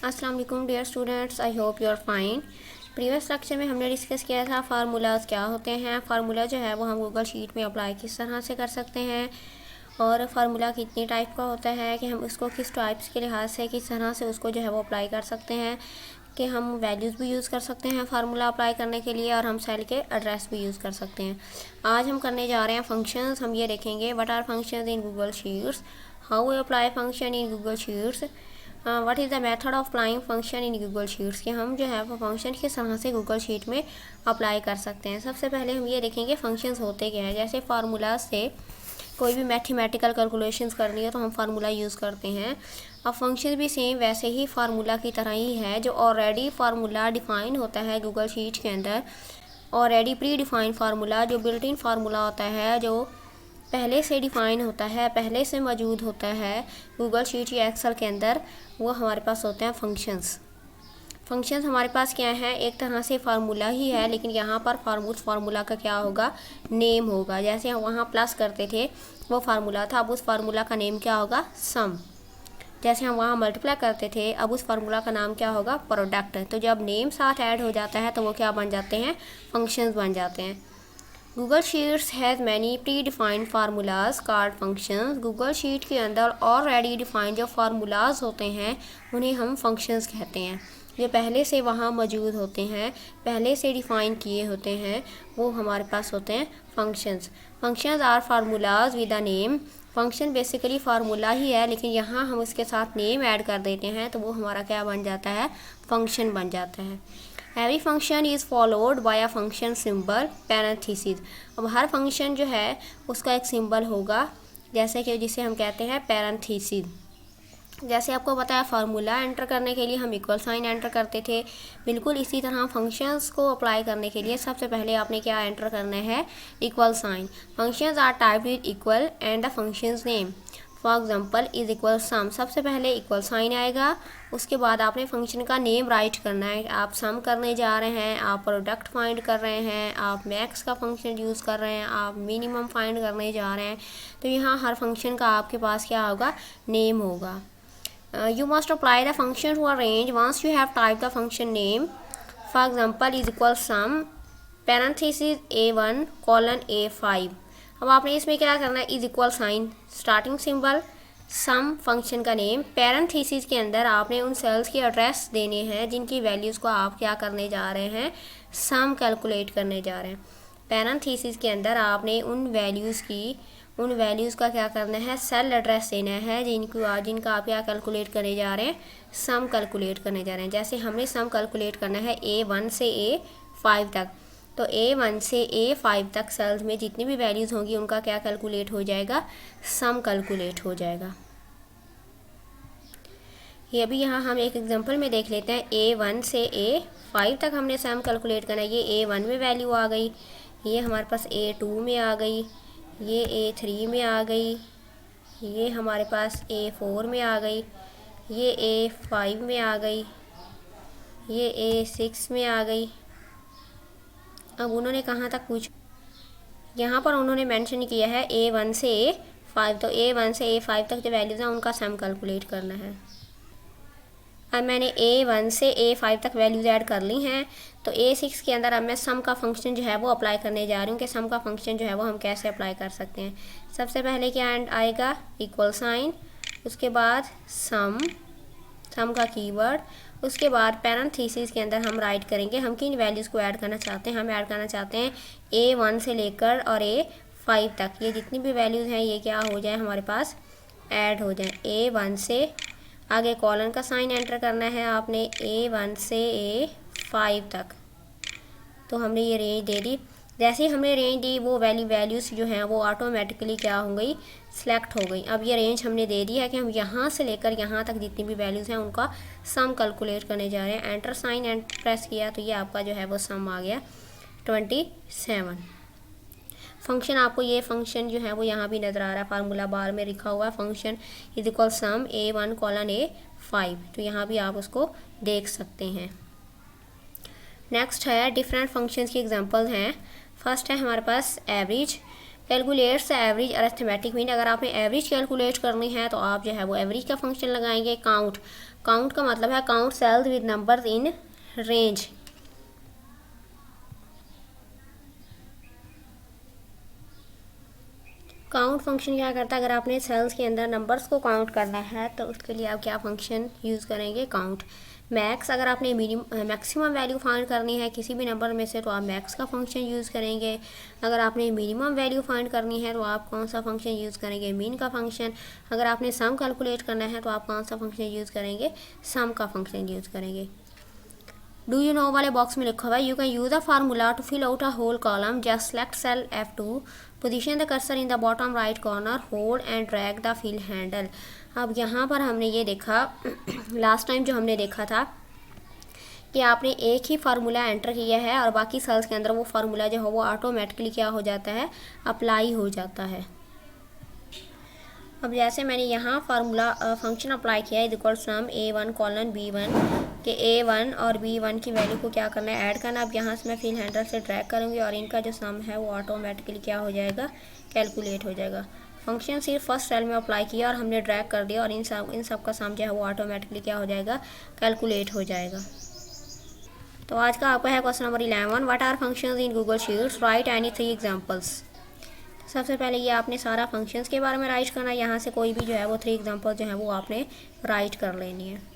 अस्सलाम वालेकुम dear students, I hope you are fine. Previous lecture में हमने डिस्कस किया था फार्मूलाज क्या होते हैं। फार्मूला जो है वो हम गूगल शीट में अप्लाई किस तरह से कर सकते हैं और फार्मूला कितनी टाइप का होता है कि हम उसको किस टाइप्स के लिहाज से किस तरह से उसको जो है वो अप्लाई कर सकते हैं कि हम वैल्यूज़ भी यूज़ कर सकते हैं फार्मूला अप्लाई करने के लिए और हम सेल के एड्रेस भी यूज़ कर सकते हैं। आज हम करने जा रहे हैं फंक्शंस। हम ये देखेंगे what are functions in Google Sheets, how we apply function in Google Sheets, what is the method of applying function in Google Sheets, कि हम जो है वो फंक्शन किस तरह से गूगल शीट में अप्लाई कर सकते हैं। सबसे पहले हम ये देखेंगे फंक्शंस होते क्या हैं। जैसे फार्मूला से कोई भी मैथमेटिकल कैलकुलेशंस करनी है तो हम फार्मूला यूज़ करते हैं। अब फंक्शन भी सेम वैसे ही फार्मूला की तरह ही है, जो ऑलरेडी फार्मूला डिफ़ाइन होता है गूगल शीट के अंदर, ऑलरेडी प्री डिफ़ाइन फार्मूला जो बिल्ट इन फार्मूला होता है, जो पहले से डिफ़ाइन होता है, पहले से मौजूद होता है गूगल शीट या एक्सेल के अंदर, वो हमारे पास होते हैं फंक्शंस। फंक्शंस हमारे पास क्या है, एक तरह से फार्मूला ही है, लेकिन यहाँ पर उस फार्मूला का क्या होगा, नेम होगा। जैसे हम वहाँ प्लस करते थे वो फार्मूला था, अब उस फार्मूला का नेम क्या होगा, सम। जैसे हम वहाँ मल्टीप्लाई करते थे, अब उस फार्मूला का नाम क्या होगा, प्रोडक्ट। तो जब नेम साथ ऐड हो जाता है तो वो क्या बन जाते हैं, फंक्शंस बन जाते हैं। Google sheets has many pre defined formulas called functions. Google sheet के अंदर ऑलरेडी डिफाइंड जो फार्मूलाज होते हैं उन्हें हम फंक्शंस कहते हैं। जो पहले से वहाँ मौजूद होते हैं, पहले से डिफ़ाइन किए होते हैं, वो हमारे पास होते हैं functions. Functions are formulas with a name. Function basically formula ही है, लेकिन यहाँ हम उसके साथ नेम ऐड कर देते हैं तो वो हमारा क्या बन जाता है, फंक्शन बन जाता है। Every function is followed by a function symbol parenthesis. अब हर फंक्शन जो है उसका एक सिंबल होगा, जैसे कि जिसे हम कहते हैं पैरेंथेसिस। जैसे आपको पता है फार्मूला एंटर करने के लिए हम इक्वल साइन एंटर करते थे, बिल्कुल इसी तरह फंक्शंस को अप्लाई करने के लिए सबसे पहले आपने क्या एंटर करना है, equal sign. Functions are typed with equal and the function's name. For example is equal sum, सबसे पहले इक्वल साइन आएगा, उसके बाद आपने फंक्शन का नेम राइट करना है। आप सम करने जा रहे हैं, आप प्रोडक्ट फाइंड कर रहे हैं, आप मैक्स का फंक्शन यूज़ कर रहे हैं, आप मिनिमम फाइंड करने जा रहे हैं, तो यहाँ हर फंक्शन का आपके पास क्या होगा, नेम होगा। You must apply the function to a range once you have typed the function name. For example is equal sum parenthesis a1 colon a5। अब आपने इसमें क्या करना है, is equal sign, starting symbol, sum function का name, parenthesis के अंदर आपने उन सेल्स के एड्रेस देने हैं जिनकी वैल्यूज़ को आप क्या करने जा रहे हैं, सम कैलकुलेट करने जा रहे हैं। पैरेंथेसिस के अंदर आपने उन वैल्यूज़ का क्या करना है, सेल एड्रेस देना है जिनका आप क्या कैलकुलेट करने जा रहे हैं, सम कैलकुलेट करने जा रहे हैं। जैसे हमने सम कैलकुलेट करना है A1 से A5 तक, तो A1 से A5 तक सेल्स में जितनी भी वैल्यूज़ होंगी उनका क्या कैलकुलेट हो जाएगा, सम कैलकुलेट हो जाएगा। ये अभी यहाँ हम एक एग्जांपल में देख लेते हैं। A1 से A5 तक हमने सम कैलकुलेट करना है। ये A1 में वैल्यू आ गई, ये हमारे पास A2 में आ गई, ये A3 में आ गई, ये हमारे पास A4 में आ गई, ये A5 में आ गई, ये A6 में आ गई। अब उन्होंने कहाँ तक पूछा, यहाँ पर उन्होंने मेंशन किया है A1 से A5, तो A1 से A5 तक जो वैल्यूज़ हैं उनका सम कैलकुलेट करना है। अब मैंने A1 से A5 तक वैल्यूज़ ऐड कर ली हैं, तो A6 के अंदर अब मैं सम का फंक्शन जो है वो अप्लाई करने जा रही हूँ कि सम का फंक्शन जो है वो हम कैसे अप्लाई कर सकते हैं। सबसे पहले क्या आएगा, इक्वल साइन, उसके बाद सम का कीवर्ड, उसके बाद पैरेंथेसिस के अंदर हम राइट करेंगे हम किन वैल्यूज़ को ऐड करना चाहते हैं। हम ऐड करना चाहते हैं A1 से लेकर और A5 तक, ये जितनी भी वैल्यूज़ हैं ये क्या हो जाए, हमारे पास ऐड हो जाए। A1 से आगे कॉलन का साइन एंटर करना है आपने, A1 से A5 तक, तो हमने ये रेंज दे दी। जैसे ही हमने रेंज दी वो वैल्यूज़ जो हैं वो ऑटोमेटिकली क्या हो गई, सिलेक्ट हो गई। अब ये रेंज हमने दे दी है कि हम यहाँ से लेकर यहाँ तक जितनी भी वैल्यूज़ हैं उनका सम कैलकुलेट करने जा रहे हैं। एंटर साइन प्रेस किया तो ये आपका जो है वो सम आ गया 27। फंक्शन आपको ये फंक्शन जो है वो यहाँ भी नज़र आ रहा है, फार्मूला बार में लिखा हुआ है function is equal some A1 colon A5, तो यहाँ भी आप उसको देख सकते हैं। नेक्स्ट है डिफरेंट फंक्शंस की एग्जांपल हैं। फर्स्ट है हमारे पास average, calculates average arithmetic mean. अगर आपने एवरेज कैलकुलेट करनी है तो आप जो है वो एवरेज का फंक्शन लगाएंगे। काउंट, काउंट का मतलब है count cells with numbers in range. Count function क्या करता है, अगर आपने सेल्स के अंदर नंबर्स को काउंट करना है तो उसके लिए आप क्या फंक्शन यूज़ करेंगे, काउंट। मैक्स, अगर आपने मैक्सिमम वैल्यू फाइंड करनी है किसी भी नंबर में से तो आप मैक्स का फंक्शन यूज़ करेंगे। अगर आपने मिनिमम वैल्यू फाइंड करनी है तो आप कौन सा फंक्शन यूज़ करेंगे, मीन का फंक्शन। अगर आपने सम कैलकुलेट करना है तो आप कौन सा फंक्शन यूज़ करेंगे, सम का फंक्शन यूज़ करेंगे। डू यू नो वाले बॉक्स में लिखा हुआ है, you can use the formula to fill out a whole column, just select cell F2, position the cursor in the bottom right corner, hold and drag the fill handle. अब यहाँ पर हमने ये देखा लास्ट टाइम जो हमने देखा था कि आपने एक ही फार्मूला एंटर किया है और बाकी सेल्स के अंदर वो फार्मूला जो है वो ऑटोमेटिकली क्या हो जाता है, अप्लाई हो जाता है। अब जैसे मैंने यहाँ फार्मूला फंक्शन अप्लाई किया is equal some A1 colon B1 के A1 और B1 की वैल्यू को क्या करना है, ऐड करना। अब यहाँ से मैं फिल हैंडल से ड्रैग करूँगी और इनका जो सम है वो ऑटोमेटिकली क्या हो जाएगा, कैलकुलेट हो जाएगा। फंक्शन सिर्फ फर्स्ट सेल में अप्लाई किया और हमने ड्रैग कर दिया और इन सब का सम जो है वो ऑटोमेटिकली क्या हो जाएगा, कैलकुलेट हो जाएगा। तो आज का आपका है question number 11, what are functions in Google Sheets, write any 3 examples. सबसे पहले ये आपने सारा फंक्शंस के बारे में राइट करना है, यहाँ से कोई भी जो है वो 3 एग्जांपल जो है वो आपने राइट कर लेनी है।